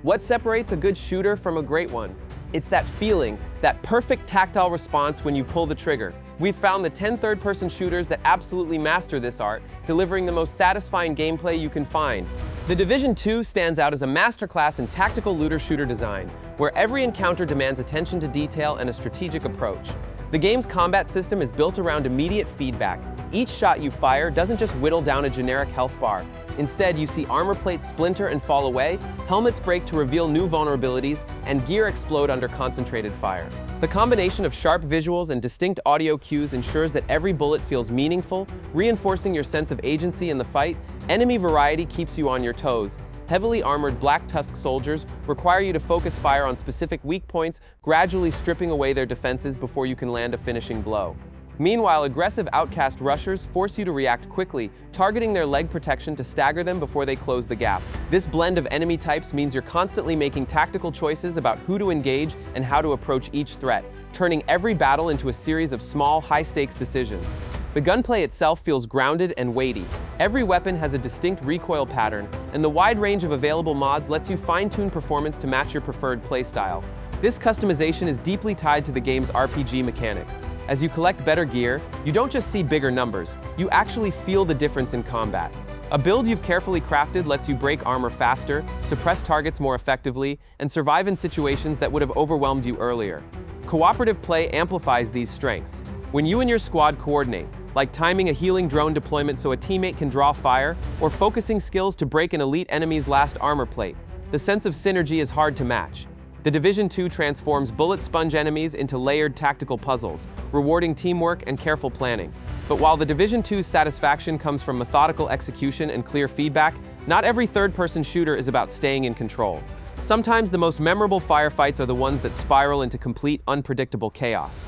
What separates a good shooter from a great one? It's that feeling, that perfect tactile response when you pull the trigger. We've found the 10 third-person shooters that absolutely master this art, delivering the most satisfying gameplay you can find. The Division 2 stands out as a masterclass in tactical looter-shooter design, where every encounter demands attention to detail and a strategic approach. The game's combat system is built around immediate feedback. Each shot you fire doesn't just whittle down a generic health bar. Instead, you see armor plates splinter and fall away, helmets break to reveal new vulnerabilities, and gear explode under concentrated fire. The combination of sharp visuals and distinct audio cues ensures that every bullet feels meaningful, reinforcing your sense of agency in the fight. Enemy variety keeps you on your toes. Heavily armored Black Tusk soldiers require you to focus fire on specific weak points, gradually stripping away their defenses before you can land a finishing blow. Meanwhile, aggressive outcast rushers force you to react quickly, targeting their leg protection to stagger them before they close the gap. This blend of enemy types means you're constantly making tactical choices about who to engage and how to approach each threat, turning every battle into a series of small, high-stakes decisions. The gunplay itself feels grounded and weighty. Every weapon has a distinct recoil pattern, and the wide range of available mods lets you fine-tune performance to match your preferred playstyle. This customization is deeply tied to the game's RPG mechanics. As you collect better gear, you don't just see bigger numbers, you actually feel the difference in combat. A build you've carefully crafted lets you break armor faster, suppress targets more effectively, and survive in situations that would have overwhelmed you earlier. Cooperative play amplifies these strengths. When you and your squad coordinate, like timing a healing drone deployment so a teammate can draw fire, or focusing skills to break an elite enemy's last armor plate, the sense of synergy is hard to match. The Division 2 transforms bullet sponge enemies into layered tactical puzzles, rewarding teamwork and careful planning. But while the Division 2's satisfaction comes from methodical execution and clear feedback, not every third-person shooter is about staying in control. Sometimes the most memorable firefights are the ones that spiral into complete, unpredictable chaos.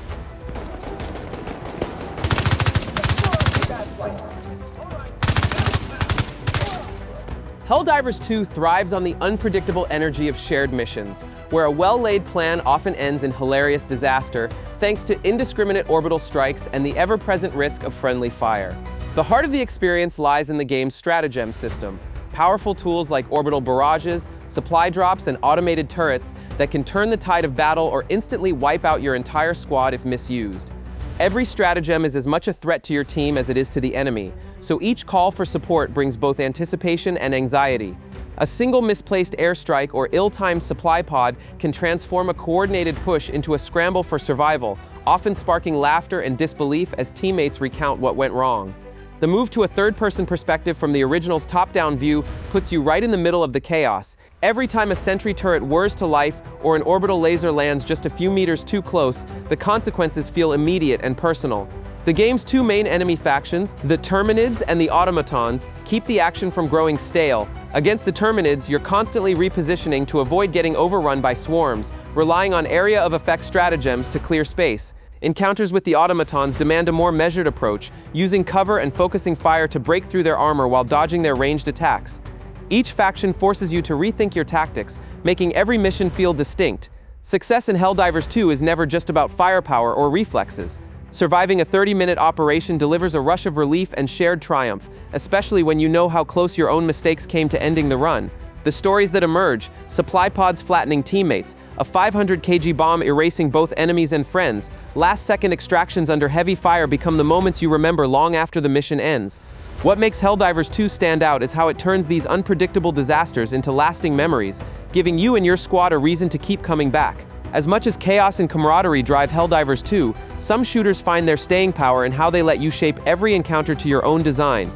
Helldivers 2 thrives on the unpredictable energy of shared missions, where a well-laid plan often ends in hilarious disaster thanks to indiscriminate orbital strikes and the ever-present risk of friendly fire. The heart of the experience lies in the game's stratagem system, powerful tools like orbital barrages, supply drops, and automated turrets that can turn the tide of battle or instantly wipe out your entire squad if misused. Every stratagem is as much a threat to your team as it is to the enemy, so each call for support brings both anticipation and anxiety. A single misplaced airstrike or ill-timed supply pod can transform a coordinated push into a scramble for survival, often sparking laughter and disbelief as teammates recount what went wrong. The move to a third-person perspective from the original's top-down view puts you right in the middle of the chaos. Every time a sentry turret whirs to life or an orbital laser lands just a few meters too close, the consequences feel immediate and personal. The game's two main enemy factions, the Terminids and the Automatons, keep the action from growing stale. Against the Terminids, you're constantly repositioning to avoid getting overrun by swarms, relying on area of effect stratagems to clear space. Encounters with the Automatons demand a more measured approach, using cover and focusing fire to break through their armor while dodging their ranged attacks. Each faction forces you to rethink your tactics, making every mission feel distinct. Success in Helldivers 2 is never just about firepower or reflexes. Surviving a 30-minute operation delivers a rush of relief and shared triumph, especially when you know how close your own mistakes came to ending the run. The stories that emerge, supply pods flattening teammates, a 500 kg bomb erasing both enemies and friends, last-second extractions under heavy fire become the moments you remember long after the mission ends. What makes Helldivers 2 stand out is how it turns these unpredictable disasters into lasting memories, giving you and your squad a reason to keep coming back. As much as chaos and camaraderie drive Helldivers 2, some shooters find their staying power in how they let you shape every encounter to your own design.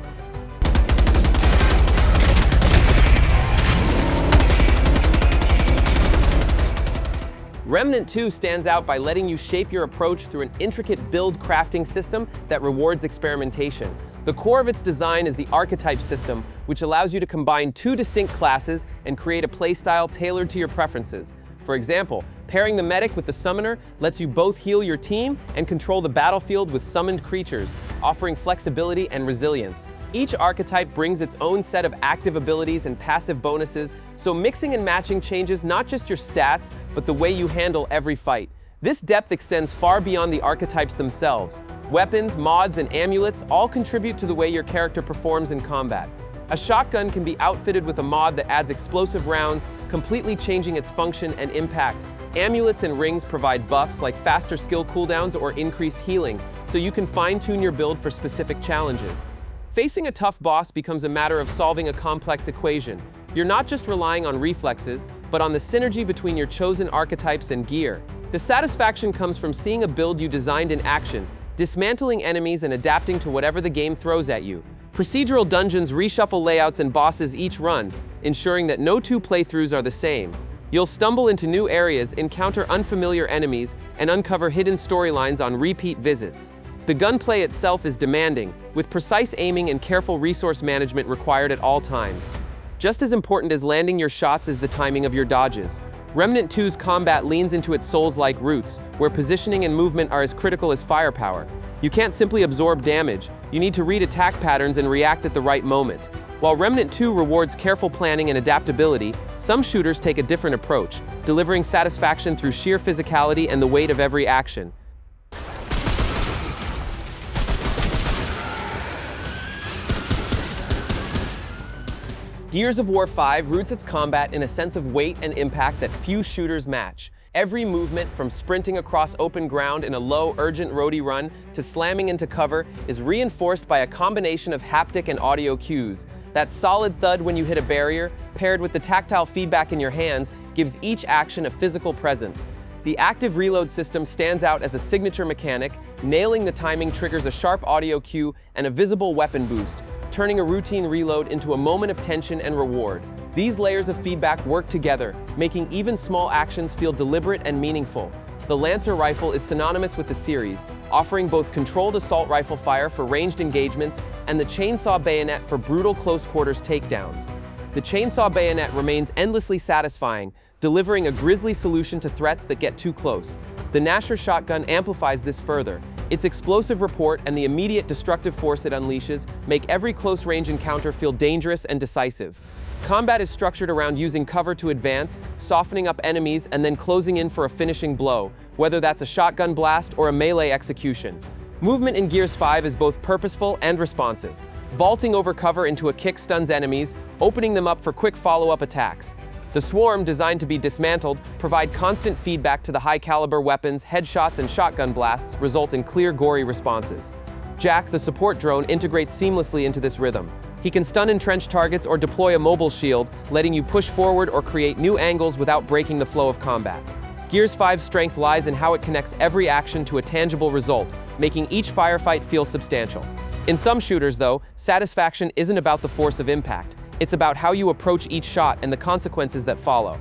Remnant 2 stands out by letting you shape your approach through an intricate build crafting system that rewards experimentation. The core of its design is the archetype system, which allows you to combine two distinct classes and create a playstyle tailored to your preferences. For example, pairing the medic with the summoner lets you both heal your team and control the battlefield with summoned creatures, offering flexibility and resilience. Each archetype brings its own set of active abilities and passive bonuses, so mixing and matching changes not just your stats, but the way you handle every fight. This depth extends far beyond the archetypes themselves. Weapons, mods, and amulets all contribute to the way your character performs in combat. A shotgun can be outfitted with a mod that adds explosive rounds, completely changing its function and impact. Amulets and rings provide buffs like faster skill cooldowns or increased healing, so you can fine-tune your build for specific challenges. Facing a tough boss becomes a matter of solving a complex equation. You're not just relying on reflexes, but on the synergy between your chosen archetypes and gear. The satisfaction comes from seeing a build you designed in action, dismantling enemies and adapting to whatever the game throws at you. Procedural dungeons reshuffle layouts and bosses each run, ensuring that no two playthroughs are the same. You'll stumble into new areas, encounter unfamiliar enemies, and uncover hidden storylines on repeat visits. The gunplay itself is demanding, with precise aiming and careful resource management required at all times. Just as important as landing your shots is the timing of your dodges. Remnant 2's combat leans into its Souls-like roots, where positioning and movement are as critical as firepower. You can't simply absorb damage, you need to read attack patterns and react at the right moment. While Remnant 2 rewards careful planning and adaptability, some shooters take a different approach, delivering satisfaction through sheer physicality and the weight of every action. Gears of War 5 roots its combat in a sense of weight and impact that few shooters match. Every movement, from sprinting across open ground in a low, urgent roadie run to slamming into cover, is reinforced by a combination of haptic and audio cues. That solid thud when you hit a barrier, paired with the tactile feedback in your hands, gives each action a physical presence. The active reload system stands out as a signature mechanic. Nailing the timing triggers a sharp audio cue and a visible weapon boost, turning a routine reload into a moment of tension and reward. These layers of feedback work together, making even small actions feel deliberate and meaningful. The Lancer rifle is synonymous with the series, offering both controlled assault rifle fire for ranged engagements and the chainsaw bayonet for brutal close-quarters takedowns. The chainsaw bayonet remains endlessly satisfying, delivering a grisly solution to threats that get too close. The Gnasher shotgun amplifies this further. Its explosive report and the immediate destructive force it unleashes make every close-range encounter feel dangerous and decisive. Combat is structured around using cover to advance, softening up enemies, and then closing in for a finishing blow, whether that's a shotgun blast or a melee execution. Movement in Gears 5 is both purposeful and responsive. Vaulting over cover into a kick stuns enemies, opening them up for quick follow-up attacks. The Swarm, designed to be dismantled, provide constant feedback to the high-caliber weapons, headshots, and shotgun blasts result in clear, gory responses. Jack, the support drone, integrates seamlessly into this rhythm. He can stun entrenched targets or deploy a mobile shield, letting you push forward or create new angles without breaking the flow of combat. Gears 5's strength lies in how it connects every action to a tangible result, making each firefight feel substantial. In some shooters, though, satisfaction isn't about the force of impact. It's about how you approach each shot and the consequences that follow.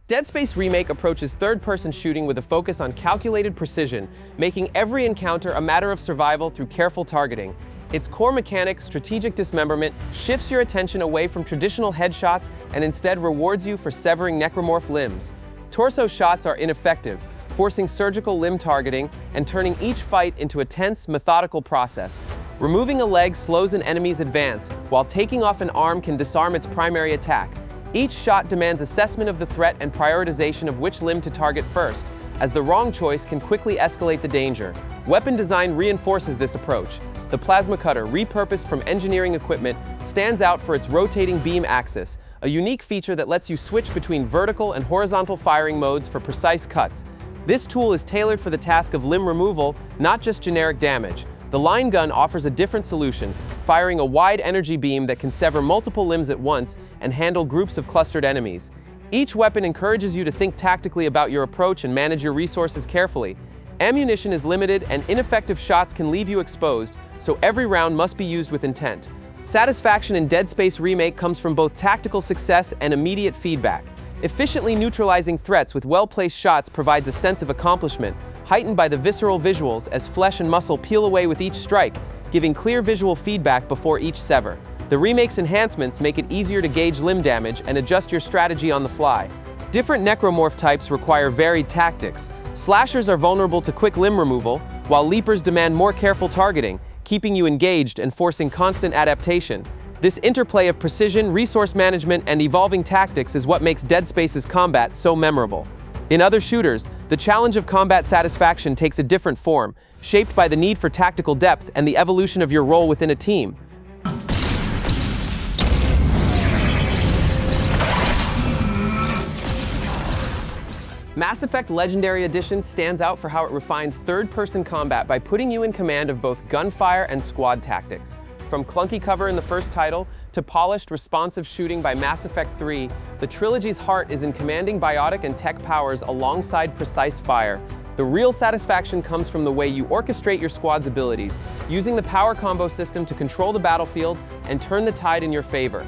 Dead Space Remake approaches third-person shooting with a focus on calculated precision, making every encounter a matter of survival through careful targeting. Its core mechanic, strategic dismemberment, shifts your attention away from traditional headshots and instead rewards you for severing necromorph limbs. Torso shots are ineffective, forcing surgical limb targeting and turning each fight into a tense, methodical process. Removing a leg slows an enemy's advance, while taking off an arm can disarm its primary attack. Each shot demands assessment of the threat and prioritization of which limb to target first, as the wrong choice can quickly escalate the danger. Weapon design reinforces this approach. The plasma cutter, repurposed from engineering equipment, stands out for its rotating beam axis, a unique feature that lets you switch between vertical and horizontal firing modes for precise cuts. This tool is tailored for the task of limb removal, not just generic damage. The line gun offers a different solution, firing a wide energy beam that can sever multiple limbs at once and handle groups of clustered enemies. Each weapon encourages you to think tactically about your approach and manage your resources carefully. Ammunition is limited and ineffective shots can leave you exposed, so every round must be used with intent. Satisfaction in Dead Space Remake comes from both tactical success and immediate feedback. Efficiently neutralizing threats with well-placed shots provides a sense of accomplishment, heightened by the visceral visuals as flesh and muscle peel away with each strike, giving clear visual feedback before each sever. The remake's enhancements make it easier to gauge limb damage and adjust your strategy on the fly. Different necromorph types require varied tactics. Slashers are vulnerable to quick limb removal, while leapers demand more careful targeting, keeping you engaged and forcing constant adaptation. This interplay of precision, resource management, and evolving tactics is what makes Dead Space's combat so memorable. In other shooters, the challenge of combat satisfaction takes a different form. shaped by the need for tactical depth and the evolution of your role within a team. Mass Effect Legendary Edition stands out for how it refines third-person combat by putting you in command of both gunfire and squad tactics. From clunky cover in the first title to polished, responsive shooting by Mass Effect 3, the trilogy's heart is in commanding biotic and tech powers alongside precise fire. The real satisfaction comes from the way you orchestrate your squad's abilities, using the power combo system to control the battlefield and turn the tide in your favor.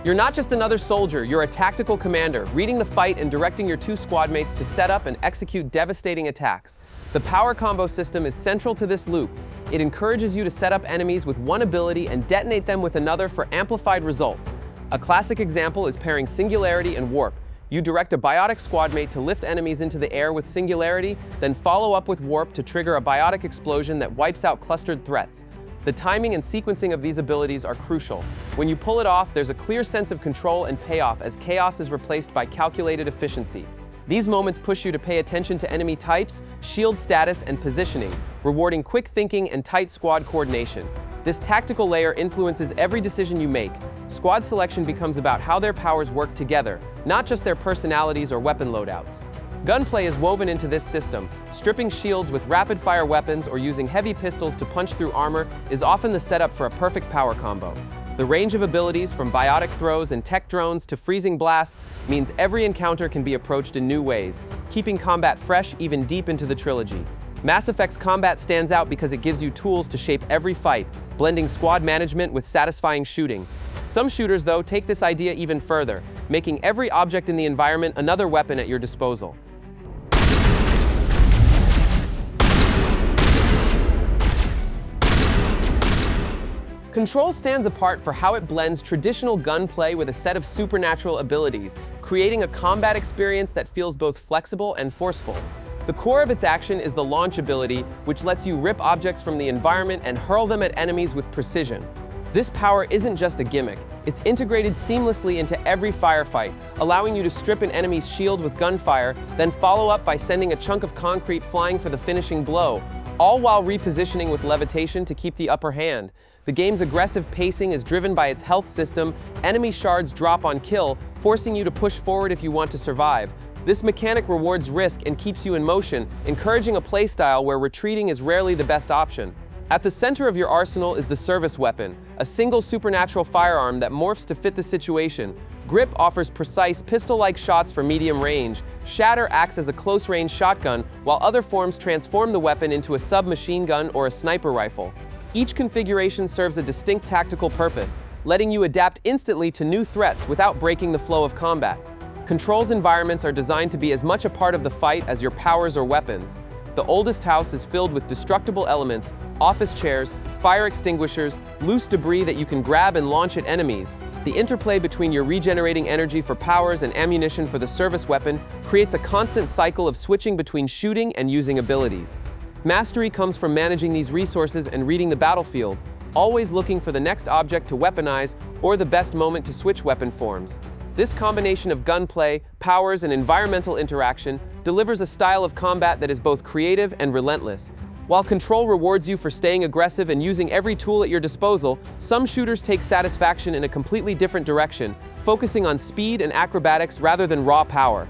You're not just another soldier, you're a tactical commander, reading the fight and directing your two squad mates to set up and execute devastating attacks. The power combo system is central to this loop. It encourages you to set up enemies with one ability and detonate them with another for amplified results. A classic example is pairing Singularity and Warp. You direct a biotic squad mate to lift enemies into the air with Singularity, then follow up with Warp to trigger a biotic explosion that wipes out clustered threats. The timing and sequencing of these abilities are crucial. When you pull it off, there's a clear sense of control and payoff as chaos is replaced by calculated efficiency. These moments push you to pay attention to enemy types, shield status, and positioning, rewarding quick thinking and tight squad coordination. This tactical layer influences every decision you make. Squad selection becomes about how their powers work together, not just their personalities or weapon loadouts. Gunplay is woven into this system. Stripping shields with rapid-fire weapons or using heavy pistols to punch through armor is often the setup for a perfect power combo. The range of abilities from biotic throws and tech drones to freezing blasts means every encounter can be approached in new ways, keeping combat fresh even deep into the trilogy. Mass Effect's combat stands out because it gives you tools to shape every fight, blending squad management with satisfying shooting. Some shooters, though, take this idea even further, making every object in the environment another weapon at your disposal. Control stands apart for how it blends traditional gunplay with a set of supernatural abilities, creating a combat experience that feels both flexible and forceful. The core of its action is the launch ability, which lets you rip objects from the environment and hurl them at enemies with precision. This power isn't just a gimmick, it's integrated seamlessly into every firefight, allowing you to strip an enemy's shield with gunfire, then follow up by sending a chunk of concrete flying for the finishing blow, all while repositioning with levitation to keep the upper hand. The game's aggressive pacing is driven by its health system. Enemy shards drop on kill, forcing you to push forward if you want to survive. This mechanic rewards risk and keeps you in motion, encouraging a playstyle where retreating is rarely the best option. At the center of your arsenal is the service weapon, a single supernatural firearm that morphs to fit the situation. Grip offers precise pistol-like shots for medium range. Shatter acts as a close-range shotgun, while other forms transform the weapon into a submachine gun or a sniper rifle. Each configuration serves a distinct tactical purpose, letting you adapt instantly to new threats without breaking the flow of combat. Control's environments are designed to be as much a part of the fight as your powers or weapons. The oldest house is filled with destructible elements, office chairs, fire extinguishers, loose debris that you can grab and launch at enemies. The interplay between your regenerating energy for powers and ammunition for the service weapon creates a constant cycle of switching between shooting and using abilities. Mastery comes from managing these resources and reading the battlefield, always looking for the next object to weaponize or the best moment to switch weapon forms. This combination of gunplay, powers, and environmental interaction delivers a style of combat that is both creative and relentless. While Control rewards you for staying aggressive and using every tool at your disposal, some shooters take satisfaction in a completely different direction, focusing on speed and acrobatics rather than raw power.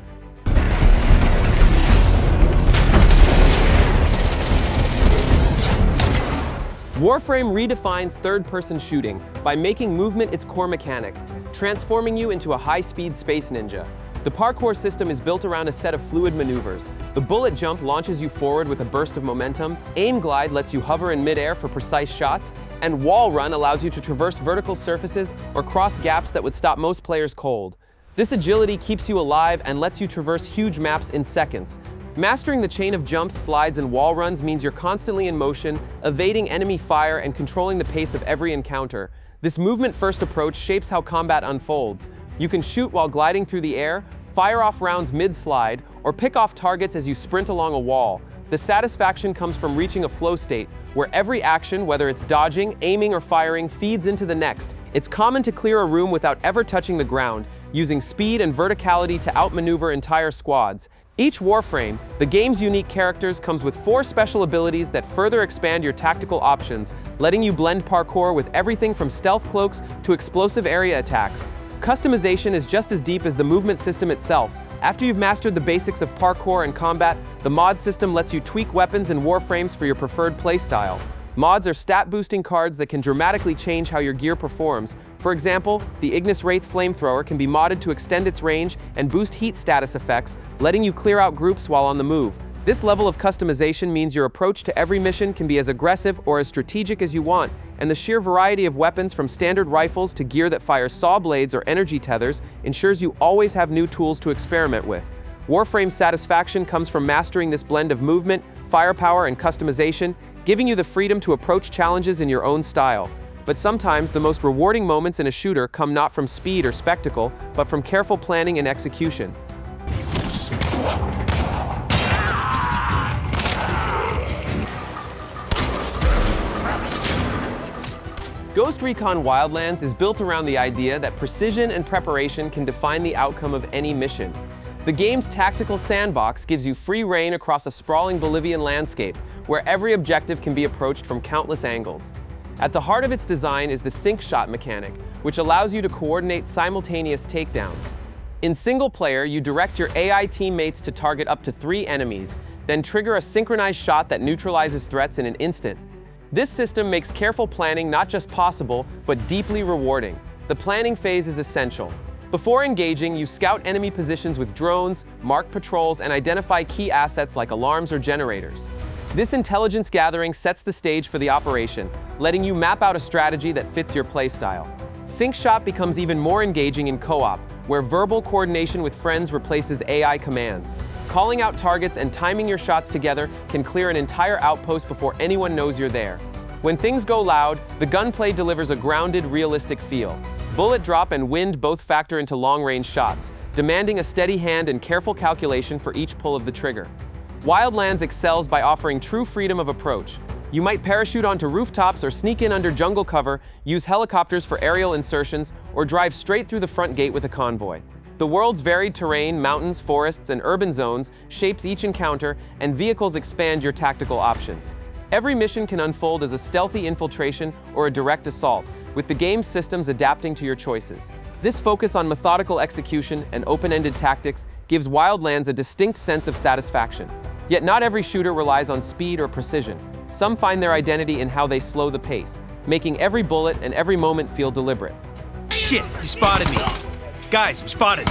Warframe redefines third-person shooting by making movement its core mechanic, transforming you into a high-speed space ninja. The parkour system is built around a set of fluid maneuvers. The bullet jump launches you forward with a burst of momentum, aim glide lets you hover in midair for precise shots, and wall run allows you to traverse vertical surfaces or cross gaps that would stop most players cold. This agility keeps you alive and lets you traverse huge maps in seconds. Mastering the chain of jumps, slides, and wall runs means you're constantly in motion, evading enemy fire and controlling the pace of every encounter. This movement-first approach shapes how combat unfolds. You can shoot while gliding through the air, fire off rounds mid-slide, or pick off targets as you sprint along a wall. The satisfaction comes from reaching a flow state, where every action, whether it's dodging, aiming, or firing, feeds into the next. It's common to clear a room without ever touching the ground, using speed and verticality to outmaneuver entire squads. Each Warframe, the game's unique characters, comes with 4 special abilities that further expand your tactical options, letting you blend parkour with everything from stealth cloaks to explosive area attacks. Customization is just as deep as the movement system itself. After you've mastered the basics of parkour and combat, the mod system lets you tweak weapons and warframes for your preferred playstyle. Mods are stat-boosting cards that can dramatically change how your gear performs. For example, the Ignis Wraith Flamethrower can be modded to extend its range and boost heat status effects, letting you clear out groups while on the move. This level of customization means your approach to every mission can be as aggressive or as strategic as you want, and the sheer variety of weapons from standard rifles to gear that fires saw blades or energy tethers ensures you always have new tools to experiment with. Warframe's satisfaction comes from mastering this blend of movement, firepower, and customization, giving you the freedom to approach challenges in your own style. But sometimes the most rewarding moments in a shooter come not from speed or spectacle, but from careful planning and execution. Ghost Recon Wildlands is built around the idea that precision and preparation can define the outcome of any mission. The game's tactical sandbox gives you free reign across a sprawling Bolivian landscape, where every objective can be approached from countless angles. At the heart of its design is the sync shot mechanic, which allows you to coordinate simultaneous takedowns. In single player, you direct your AI teammates to target up to 3 enemies, then trigger a synchronized shot that neutralizes threats in an instant. This system makes careful planning not just possible, but deeply rewarding. The planning phase is essential. Before engaging, you scout enemy positions with drones, mark patrols, and identify key assets like alarms or generators. This intelligence gathering sets the stage for the operation, letting you map out a strategy that fits your playstyle. Sync shot becomes even more engaging in co-op, where verbal coordination with friends replaces AI commands. Calling out targets and timing your shots together can clear an entire outpost before anyone knows you're there. When things go loud, the gunplay delivers a grounded, realistic feel. Bullet drop and wind both factor into long-range shots, demanding a steady hand and careful calculation for each pull of the trigger. Wildlands excels by offering true freedom of approach. You might parachute onto rooftops or sneak in under jungle cover, use helicopters for aerial insertions, or drive straight through the front gate with a convoy. The world's varied terrain, mountains, forests, and urban zones shapes each encounter, and vehicles expand your tactical options. Every mission can unfold as a stealthy infiltration or a direct assault, with the game's systems adapting to your choices. This focus on methodical execution and open-ended tactics gives Wildlands a distinct sense of satisfaction. Yet not every shooter relies on speed or precision. Some find their identity in how they slow the pace, making every bullet and every moment feel deliberate. Shit, he spotted me. Guys, I'm spotted.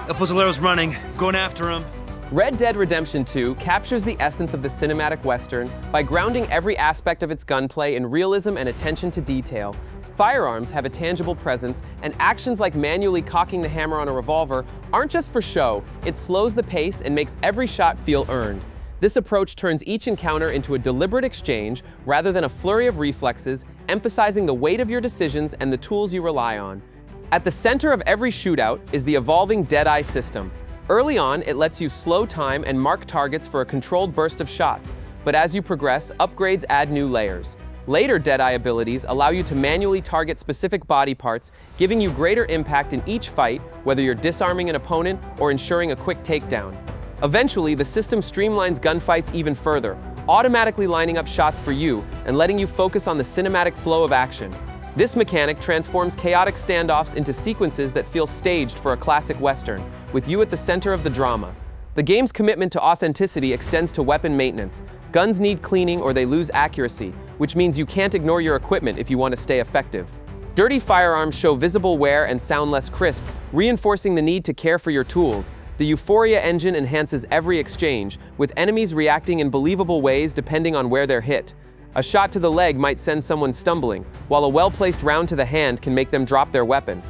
El Pozolero's running, going after him. Red Dead Redemption 2 captures the essence of the cinematic western by grounding every aspect of its gunplay in realism and attention to detail. Firearms have a tangible presence, and actions like manually cocking the hammer on a revolver aren't just for show. It slows the pace and makes every shot feel earned. This approach turns each encounter into a deliberate exchange rather than a flurry of reflexes, emphasizing the weight of your decisions and the tools you rely on. At the center of every shootout is the evolving Deadeye system. Early on, it lets you slow time and mark targets for a controlled burst of shots, but as you progress, upgrades add new layers. Later Deadeye abilities allow you to manually target specific body parts, giving you greater impact in each fight, whether you're disarming an opponent or ensuring a quick takedown. Eventually, the system streamlines gunfights even further, automatically lining up shots for you and letting you focus on the cinematic flow of action. This mechanic transforms chaotic standoffs into sequences that feel staged for a classic Western, with you at the center of the drama. The game's commitment to authenticity extends to weapon maintenance. Guns need cleaning or they lose accuracy, which means you can't ignore your equipment if you want to stay effective. Dirty firearms show visible wear and sound less crisp, reinforcing the need to care for your tools. The Euphoria engine enhances every exchange, with enemies reacting in believable ways depending on where they're hit. A shot to the leg might send someone stumbling, while a well-placed round to the hand can make them drop their weapon.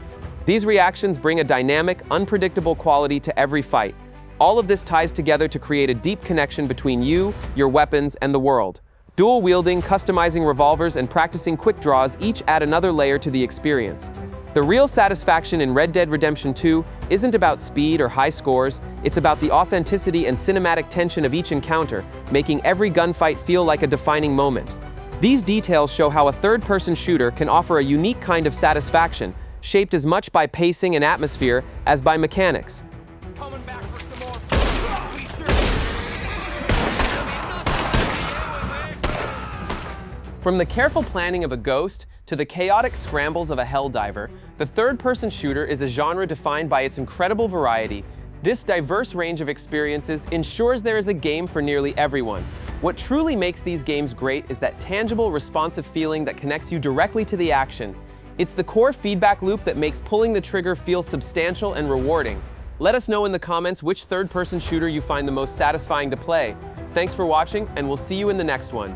These reactions bring a dynamic, unpredictable quality to every fight. All of this ties together to create a deep connection between you, your weapons, and the world. Dual-wielding, customizing revolvers, and practicing quick draws each add another layer to the experience. The real satisfaction in Red Dead Redemption 2 isn't about speed or high scores, it's about the authenticity and cinematic tension of each encounter, making every gunfight feel like a defining moment. These details show how a third-person shooter can offer a unique kind of satisfaction, shaped as much by pacing and atmosphere as by mechanics. Coming back for some more. From the careful planning of a Ghost to the chaotic scrambles of a Helldiver, the third-person shooter is a genre defined by its incredible variety. This diverse range of experiences ensures there is a game for nearly everyone. What truly makes these games great is that tangible, responsive feeling that connects you directly to the action. It's the core feedback loop that makes pulling the trigger feel substantial and rewarding. Let us know in the comments which third-person shooter you find the most satisfying to play. Thanks for watching, and we'll see you in the next one.